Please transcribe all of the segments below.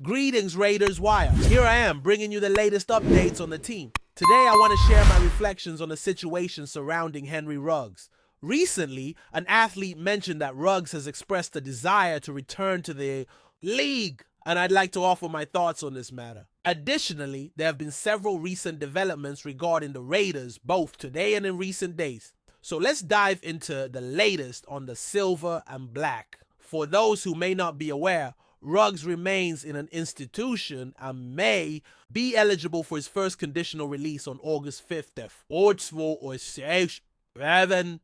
Greetings, Raiders Wire. Here I am, bringing you the latest updates on the team. Today, I want to share my reflections on the situation surrounding Henry Ruggs. Recently, an athlete mentioned that Ruggs has expressed a desire to return to the league, and I'd like to offer my thoughts on this matter. Additionally, there have been several recent developments regarding the Raiders, both today and in recent days. So let's dive into the latest on the silver and black. For those who may not be aware, Ruggs remains in an institution and may be eligible for his first conditional release on August 5th,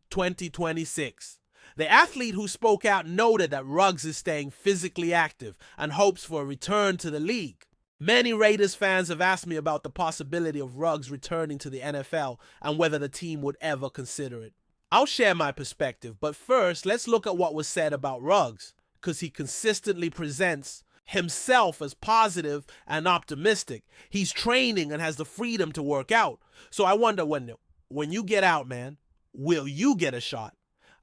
2026. The athlete who spoke out noted that Ruggs is staying physically active and hopes for a return to the league. Many Raiders fans have asked me about the possibility of Ruggs returning to the NFL and whether the team would ever consider it. I'll share my perspective, but first, let's look at what was said about Ruggs, because he consistently presents himself as positive and optimistic. He's training and has the freedom to work out. So I wonder, when you get out, man, will you get a shot?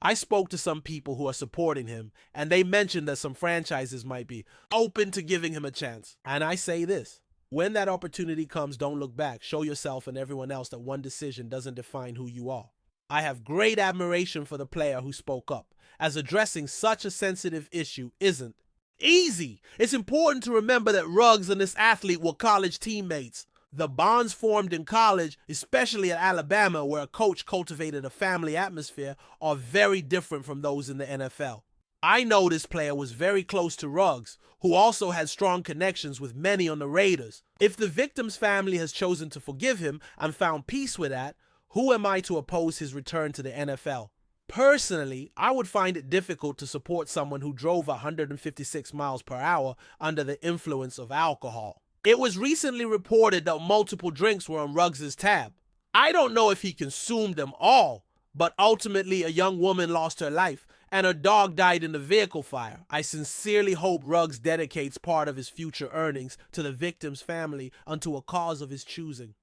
I spoke to some people who are supporting him, and they mentioned that some franchises might be open to giving him a chance. And I say this: when that opportunity comes, don't look back. Show yourself and everyone else that one decision doesn't define who you are. I have great admiration for the player who spoke up, as addressing such a sensitive issue isn't easy. It's important to remember that Ruggs and this athlete were college teammates. The bonds formed in college, especially at Alabama, where a coach cultivated a family atmosphere, are very different from those in the NFL. I know this player was very close to Ruggs, who also had strong connections with many on the Raiders. If the victim's family has chosen to forgive him and found peace with that, who am I to oppose his return to the NFL? Personally, I would find it difficult to support someone who drove 156 miles per hour under the influence of alcohol. It was recently reported that multiple drinks were on Ruggs' tab. I don't know if he consumed them all, but ultimately a young woman lost her life and her dog died in the vehicle fire. I sincerely hope Ruggs dedicates part of his future earnings to the victim's family unto a cause of his choosing.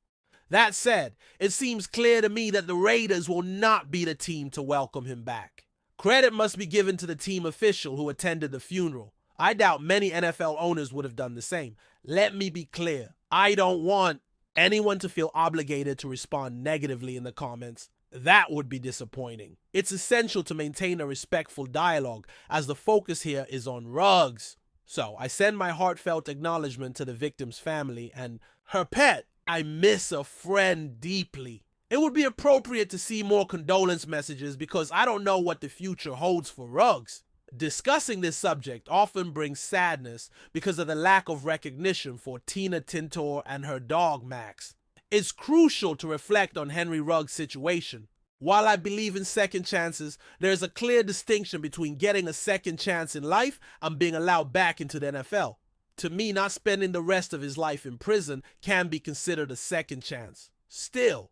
That said, it seems clear to me that the Raiders will not be the team to welcome him back. Credit must be given to the team official who attended the funeral. I doubt many NFL owners would have done the same. Let me be clear. I don't want anyone to feel obligated to respond negatively in the comments. That would be disappointing. It's essential to maintain a respectful dialogue, as the focus here is on Ruggs. So I send my heartfelt acknowledgement to the victim's family and her pet. I miss a friend deeply. It would be appropriate to see more condolence messages because I don't know what the future holds for Ruggs. Discussing this subject often brings sadness because of the lack of recognition for Tina Tintor and her dog Max. It's crucial to reflect on Henry Ruggs' situation. While I believe in second chances, there's a clear distinction between getting a second chance in life and being allowed back into the NFL. To me, not spending the rest of his life in prison can be considered a second chance. Still,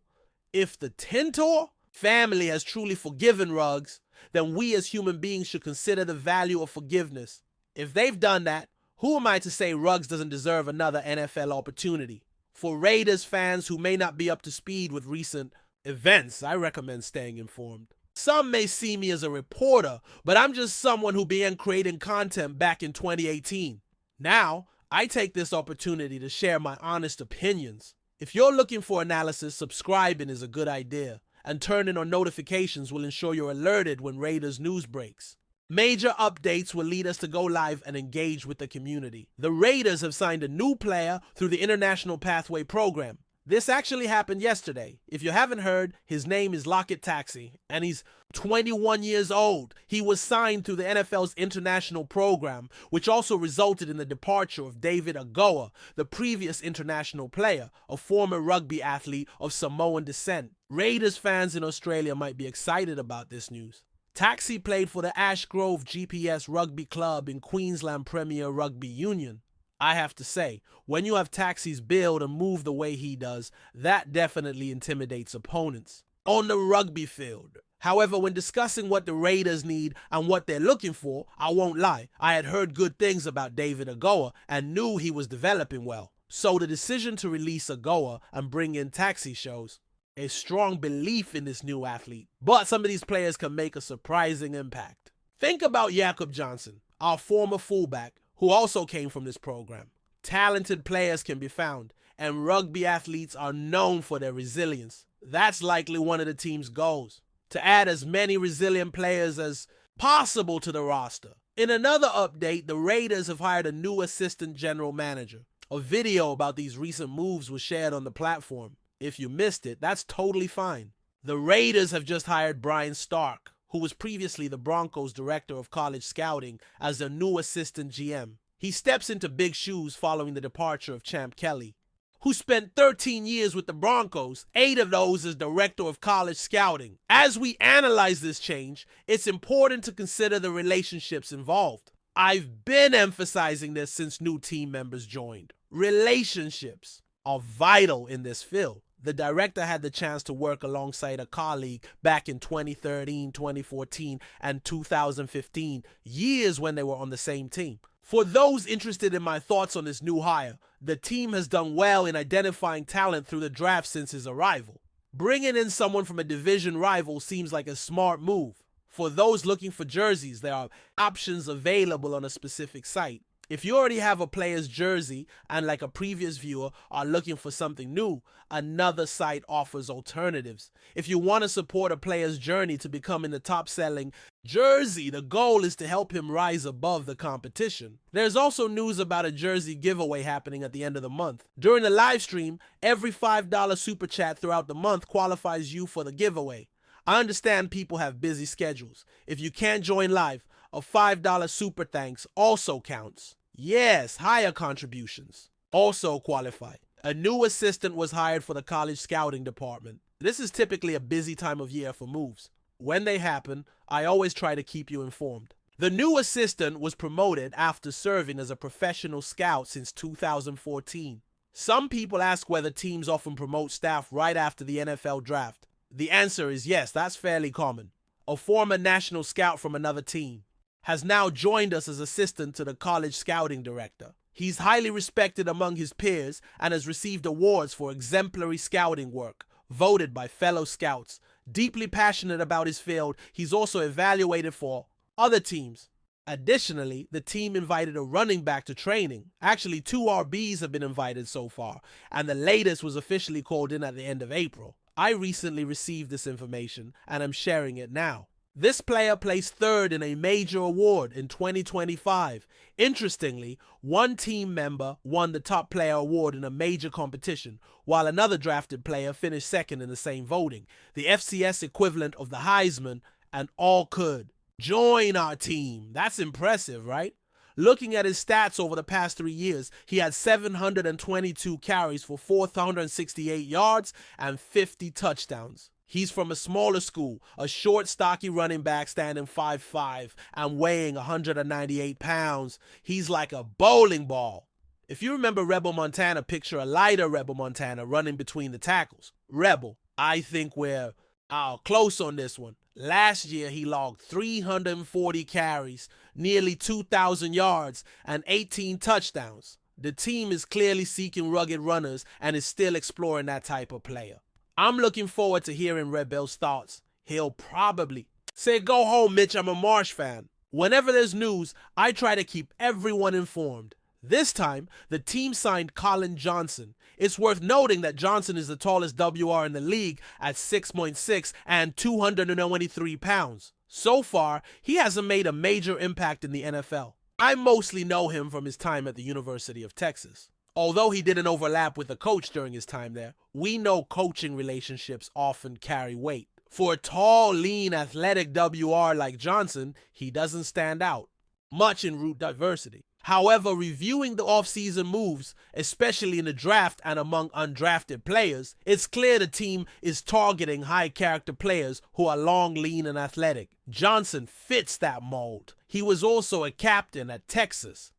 if the Tintor family has truly forgiven Ruggs, then we as human beings should consider the value of forgiveness. If they've done that, who am I to say Ruggs doesn't deserve another NFL opportunity? For Raiders fans who may not be up to speed with recent events, I recommend staying informed. Some may see me as a reporter, but I'm just someone who began creating content back in 2018. Now, I take this opportunity to share my honest opinions. If you're looking for analysis, subscribing is a good idea, and turning on notifications will ensure you're alerted when Raiders news breaks. Major updates will lead us to go live and engage with the community. The Raiders have signed a new player through the International Pathway Program. This actually happened yesterday. If you haven't heard, his name is Lockett Taxi, and he's 21 years old. He was signed through the NFL's international program, which also resulted in the departure of David Agoa, the previous international player, a former rugby athlete of Samoan descent. Raiders fans in Australia might be excited about this news. Taxi played for the Ashgrove GPS Rugby Club in Queensland Premier Rugby Union. I have to say, when you have Taxi's build and move the way he does, that definitely intimidates opponents. On the rugby field. However, when discussing what the Raiders need and what they're looking for, I won't lie, I had heard good things about David Agoa and knew he was developing well. So the decision to release Agoa and bring in Taxi shows a strong belief in this new athlete. But some of these players can make a surprising impact. Think about Jakob Johnson, our former fullback, who also came from this program. Talented players can be found, and rugby athletes are known for their resilience. That's likely one of the team's goals, to add as many resilient players as possible to the roster. In another update, the Raiders have hired a new assistant general manager. A video about these recent moves was shared on the platform. If you missed it, that's totally fine. The Raiders have just hired Brian Stark, who was previously the Broncos' director of college scouting, as their new assistant GM. He steps into big shoes following the departure of Champ Kelly, who spent 13 years with the Broncos, 8 of those as director of college scouting. As we analyze this change, it's important to consider the relationships involved. I've been emphasizing this since new team members joined. Relationships are vital in this field. The director had the chance to work alongside a colleague back in 2013, 2014, and 2015, years when they were on the same team. For those interested in my thoughts on this new hire, the team has done well in identifying talent through the draft since his arrival. Bringing in someone from a division rival seems like a smart move. For those looking for jerseys, there are options available on a specific site. If you already have a player's jersey and, like a previous viewer, are looking for something new, another site offers alternatives. If you want to support a player's journey to becoming the top-selling jersey, the goal is to help him rise above the competition. There's also news about a jersey giveaway happening at the end of the month. During the live stream, every $5 super chat throughout the month qualifies you for the giveaway. I understand people have busy schedules. If you can't join live, a $5 super thanks also counts. Yes, higher contributions also qualify. A new assistant was hired for the college scouting department. This is typically a busy time of year for moves. When they happen, I always try to keep you informed. The new assistant was promoted after serving as a professional scout since 2014. Some people ask whether teams often promote staff right after the NFL draft. The answer is yes, that's fairly common. A former national scout from another team has now joined us as assistant to the college scouting director. He's highly respected among his peers and has received awards for exemplary scouting work, voted by fellow scouts. Deeply passionate about his field, he's also evaluated for other teams. Additionally, the team invited a running back to training. Actually, 2 RBs have been invited so far, and the latest was officially called in at the end of April. I recently received this information, and I'm sharing it now. This player placed 3rd in a major award in 2025. Interestingly, one team member won the top player award in a major competition, while another drafted player finished 2nd in the same voting, the FCS equivalent of the Heisman, and all could join our team. That's impressive, right? Looking at his stats over the past 3 years, he had 722 carries for 468 yards and 50 touchdowns. He's from a smaller school, a short, stocky running back standing 5'5" and weighing 198 pounds. He's like a bowling ball. If you remember Rebel Montana, picture a lighter Rebel Montana running between the tackles. Rebel, I think we're close on this one. Last year, he logged 340 carries, nearly 2,000 yards, and 18 touchdowns. The team is clearly seeking rugged runners and is still exploring that type of player. I'm looking forward to hearing Rebel's thoughts. He'll probably say, "Go home, Mitch, I'm a Marsh fan." Whenever there's news, I try to keep everyone informed. This time, the team signed Colin Johnson. It's worth noting that Johnson is the tallest WR in the league at 6'6" and 223 pounds. So far, he hasn't made a major impact in the NFL. I mostly know him from his time at the University of Texas. Although he didn't overlap with the coach during his time there, we know coaching relationships often carry weight. For a tall, lean, athletic WR like Johnson, he doesn't stand out much in route diversity. However, reviewing the offseason moves, especially in the draft and among undrafted players, it's clear the team is targeting high-character players who are long, lean, and athletic. Johnson fits that mold. He was also a captain at Texas.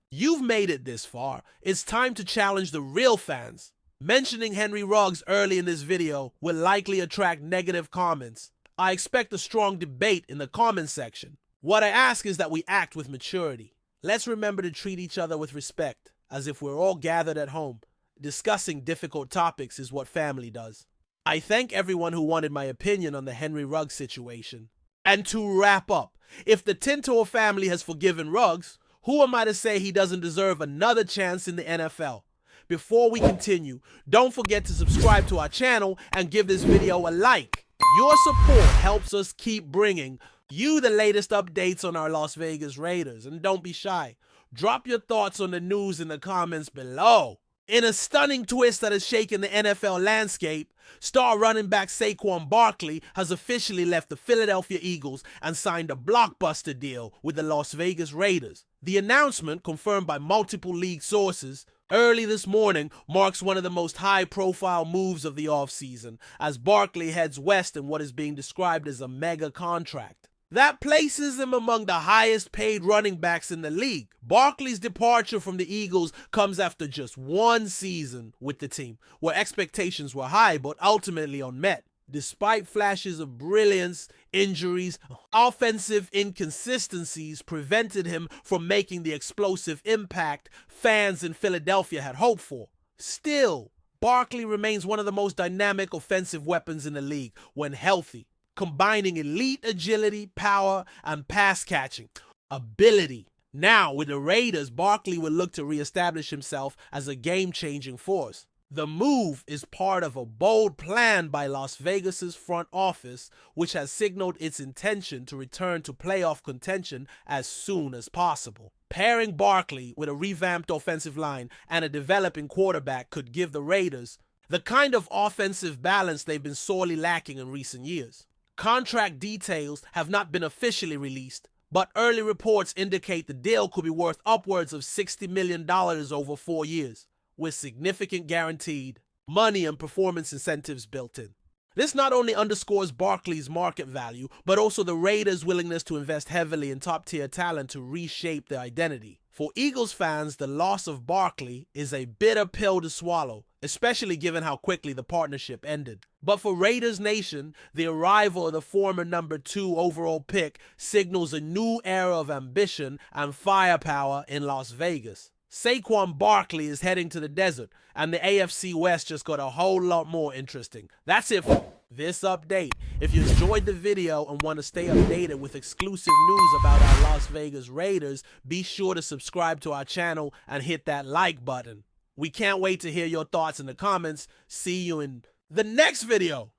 You've made it this far. It's time to challenge the real fans. Mentioning Henry Ruggs early in this video will likely attract negative comments. I expect a strong debate in the comment section. What I ask is that we act with maturity. Let's remember to treat each other with respect, as if we're all gathered at home. Discussing difficult topics is what family does. I thank everyone who wanted my opinion on the Henry Ruggs situation. And to wrap up, if the Tintor family has forgiven Ruggs, Who am I to say he doesn't deserve another chance in the NFL? Before we continue, don't forget to subscribe to our channel and give this video a like. Your support helps us keep bringing you the latest updates on our Las Vegas Raiders. And don't be shy. Drop your thoughts on the news in the comments below. In a stunning twist that has shaken the NFL landscape, star running back Saquon Barkley has officially left the Philadelphia Eagles and signed a blockbuster deal with the Las Vegas Raiders. The announcement, confirmed by multiple league sources, early this morning marks one of the most high-profile moves of the offseason as Barkley heads west in what is being described as a mega contract. That places him among the highest-paid running backs in the league. Barkley's departure from the Eagles comes after just one season with the team, where expectations were high but ultimately unmet. Despite flashes of brilliance, injuries, offensive inconsistencies prevented him from making the explosive impact fans in Philadelphia had hoped for. Still, Barkley remains one of the most dynamic offensive weapons in the league when healthy, combining elite agility, power, and pass catching ability. Now, with the Raiders, Barkley will look to reestablish himself as a game-changing force. The move is part of a bold plan by Las Vegas's front office, which has signaled its intention to return to playoff contention as soon as possible. Pairing Barkley with a revamped offensive line and a developing quarterback could give the Raiders the kind of offensive balance they've been sorely lacking in recent years. Contract details have not been officially released, but early reports indicate the deal could be worth upwards of $60 million over 4 years, with significant guaranteed money and performance incentives built in. This not only underscores Barkley's market value, but also the Raiders' willingness to invest heavily in top-tier talent to reshape their identity. For Eagles fans, the loss of Barkley is a bitter pill to swallow, especially given how quickly the partnership ended. But for Raiders Nation, the arrival of the former number 2 overall pick signals a new era of ambition and firepower in Las Vegas. Saquon Barkley is heading to the desert, and the AFC West just got a whole lot more interesting. That's it for this update. If you enjoyed the video and want to stay updated with exclusive news about our Las Vegas Raiders, be sure to subscribe to our channel and hit that like button. We can't wait to hear your thoughts in the comments. See you in the next video.